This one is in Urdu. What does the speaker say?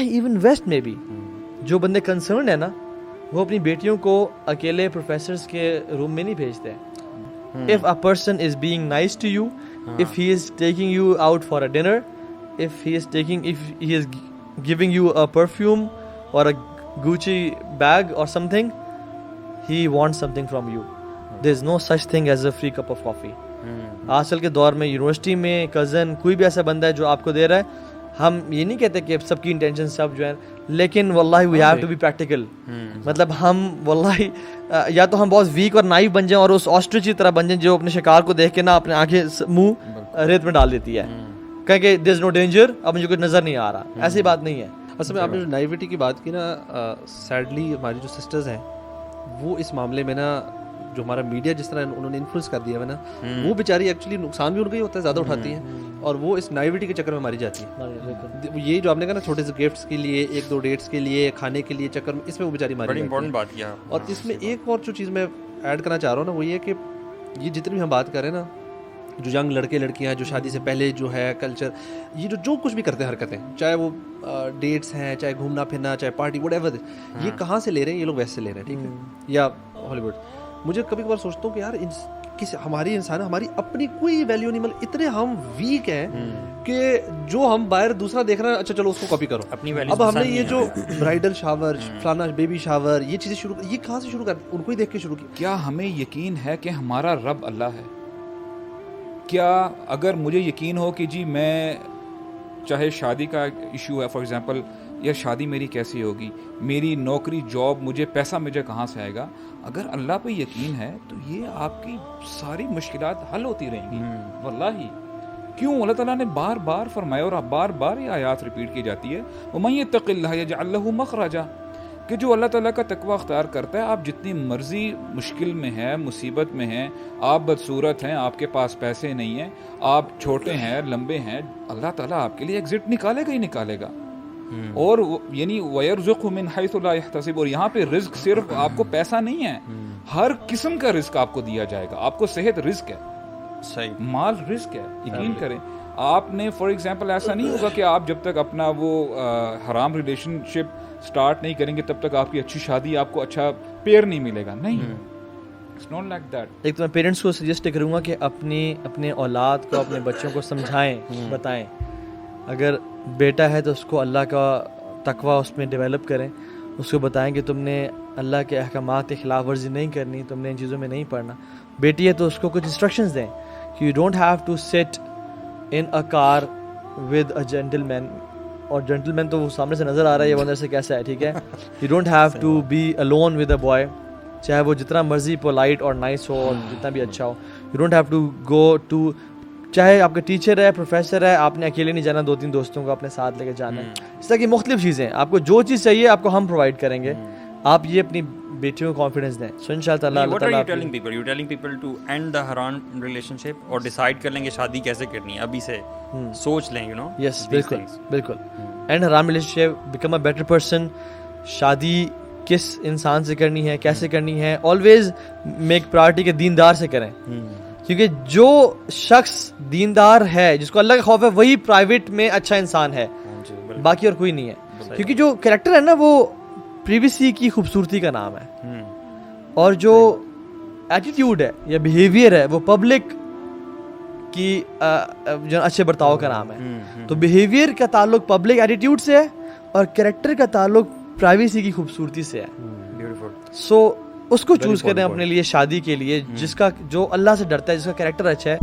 ایون ویسٹ میں بھی جو بندے کنسرنڈ ہیں نا وہ اپنی بیٹیوں کو اکیلے پروفیسرز کے روم میں نہیں بھیجتے ہیں. If a person is being nice to you, if he is taking you out for a dinner, if he is giving you a perfume or a Gucci bag or something, he wants something from you. There is no such thing as a free cup of coffee. آج کل کے دور میں یونیورسٹی میں کزن کوئی بھی ایسا بندہ ہے جو آپ کو دے رہا ہے, ہم یہ نہیں کہتے کہ سب کی انٹینشن سب جو ہے, لیکن واللہ we have to be practical. مطلب ہم واللہ یا تو ہم بہت ویک اور نائف بن جائیں اور اس آسٹرچ کی طرح بن جائیں جو اپنے شکار کو دیکھ کے نا اپنے آنکھیں منہ ریت میں ڈال دیتی ہے کہ دیر از نو ڈینجر, اب مجھے کچھ نظر نہیں آ رہا. ایسی بات نہیں ہے. اصل میں آپ نے جو نائیوٹی کی بات کی نا, سیڈلی ہماری جو سسٹرز ہیں وہ اس معاملے میں نا, جو ہمارا میڈیا جس طرح انہوں نے انفلوئنس کر دیا ہے نا, وہ بیچاری ایکچولی نقصان بھی ان کا ہی ہوتا ہے, زیادہ اٹھاتی ہیں, اور وہ اس نائیوٹی کے چکر میں ماری جاتی ہے. یہ جو آپ نے کہا نا چھوٹے سے گفٹس کے لیے, ایک دو ڈیٹس کے لیے, کھانے کے لیے چکر میں, اس میں وہ بیچاری ماری جاتی ہے. اور اس میں ایک اور جو چیز میں ایڈ کرنا چاہ رہا ہوں نا, وہ یہ کہ یہ جتنی بھی ہم بات کر رہے ہیں نا, جو ینگ لڑکے لڑکیاں ہیں جو شادی سے پہلے جو ہے کلچر, یہ جو کچھ بھی کرتے ہیں حرکتیں, چاہے وہ ڈیٹس ہیں, چاہے گھومنا پھرنا, چاہے پارٹی, وٹ ایور, یہ کہاں سے لے رہے ہیں؟ یہ لوگ ویسے لے رہے ہیں, ٹھیک ہے, یا ہالی ووڈ. مجھے کبھی کبھار سوچتا ہوں کہ یار ہماری انسان, ہماری اپنی کوئی ویلیو نہیں, مطلب اتنے ہم ویک ہیں کہ جو ہم باہر دوسرا دیکھ رہے ہیں, اچھا چلو اس کو کاپی کرو. اب ہم نے یہ جو برائڈل شاور, فلانا بیبی شاور, یہ چیزیں شروع, یہ کہاں سے شروع کر, ان کو ہی دیکھ کے شروع کی. کیا ہمیں یقین ہے کہ ہمارا رب اللہ ہے؟ کیا اگر مجھے یقین ہو کہ جی میں, چاہے شادی کا ایشو ہے فار ایگزامپل, یا شادی میری کیسی ہوگی, میری نوکری جاب, مجھے پیسہ مجھے کہاں سے آئے گا, اگر اللہ پہ یقین ہے تو یہ آپ کی ساری مشکلات حل ہوتی رہیں گی. واللہ کیوں اللہ تعالیٰ نے بار بار فرمایا, اور بار بار یہ آیات ریپیٹ کی جاتی ہے, وَمَن يَتَّقِ اللَّهَ يَجْعَل لَّهُ مَخْرَجًا, کہ جو اللہ تعالیٰ کا تقوی اختیار کرتا ہے, آپ جتنی مرضی مشکل میں ہیں, مصیبت میں ہیں, آپ بدصورت ہیں, آپ کے پاس پیسے نہیں ہیں, آپ چھوٹے ہیں, لمبے ہیں, اللہ تعالیٰ آپ کے لیے ایگزٹ نکالے گا ہی نکالے گا. اور یعنی وَيَرْزُقْهُ مِنْ حَيْثُ لَا يَحْتَسِبُ, اور یہاں پہ رزق صرف آپ کو پیسہ نہیں ہے, ہر قسم کا رزق آپ کو دیا جائے گا. آپ کو صحت رزق ہے, صحیح مال رزق ہے, یقین کریں. آپ نے فار ایگزامپل ایسا نہیں ہوگا کہ آپ جب تک اپنا وہ حرام ریلیشن شپ سٹارٹ نہیں کریں گے تب تک آپ کی اچھی شادی, آپ کو اچھا پیئر نہیں ملے گا. نہیں, اٹس ناٹ لائک دیٹ. ایک تو میں پیرنٹس کو سجیسٹ کروں گا کہ اپنے اولاد کو, اپنے بچوں کو سمجھائیں, بتائیں. اگر بیٹا ہے تو اس کو اللہ کا تقوی اس میں ڈیولپ کریں, اس کو بتائیں کہ تم نے اللہ کے احکامات کی خلاف ورزی نہیں کرنی, تم نے ان چیزوں میں نہیں پڑھنا. بیٹی ہے تو اس کو کچھ انسٹرکشنز دیں کہ you don't have to sit in a car with a gentle مین, اور جینٹل مین تو وہ سامنے سے نظر آ رہا ہے, یہ اندر سے کیسا ہے, ٹھیک ہے. You don't have to be alone with a boy, چاہے وہ جتنا مرضی پولائٹ اور نائس ہو اور جتنا بھی اچھا ہو. You don't have to go to, چاہے آپ کا ٹیچر ہے, پروفیسر ہے, آپ نے اکیلے نہیں جانا, 2-3 دوستوں کو اپنے ساتھ لے کے جانا ہے. اس طرح کی مختلف چیزیں, آپ کو جو چیز چاہیے آپ کو ہم پرووائڈ کریں گے. آپ یہ اپنی بیٹیوں کو کانفیڈنس دیں. سو انشاءاللہ تعالیٰ What are you telling people? You telling people to end the haram relationship اور decide کر لیں گے شادی کیسے کرنی ہے, ابھی سے سوچ لیں, you know. Yes, بالکل بالکل. اینڈ حرام relationship, become a better person. شادی کس انسان سے کرنی ہے, کیسے کرنی ہے, آلویز میک پرائرٹی کے دیندار سے کریں, کیونکہ جو شخص دیندار ہے, جس کو اللہ کا خوف ہے, وہی پرائیویٹ میں اچھا انسان ہے, باقی اور کوئی نہیں ہے. کیونکہ جو کریکٹر ہے نا وہ پریویسی کی خوبصورتی کا نام ہے, اور جو ایٹیٹیوڈ ہے یا بیہیویئر ہے وہ پبلک کی جو اچھے برتاؤ کا نام ہے. تو بیہیویئر کا تعلق پبلک ایٹیٹیوڈ سے ہے, اور کریکٹر کا تعلق پرائیویسی کی خوبصورتی سے ہے. سو اس کو چوز کریں اپنے لیے شادی کے لیے, جس کا جو اللہ سے ڈرتا ہے, جس کا کریکٹر اچھا ہے.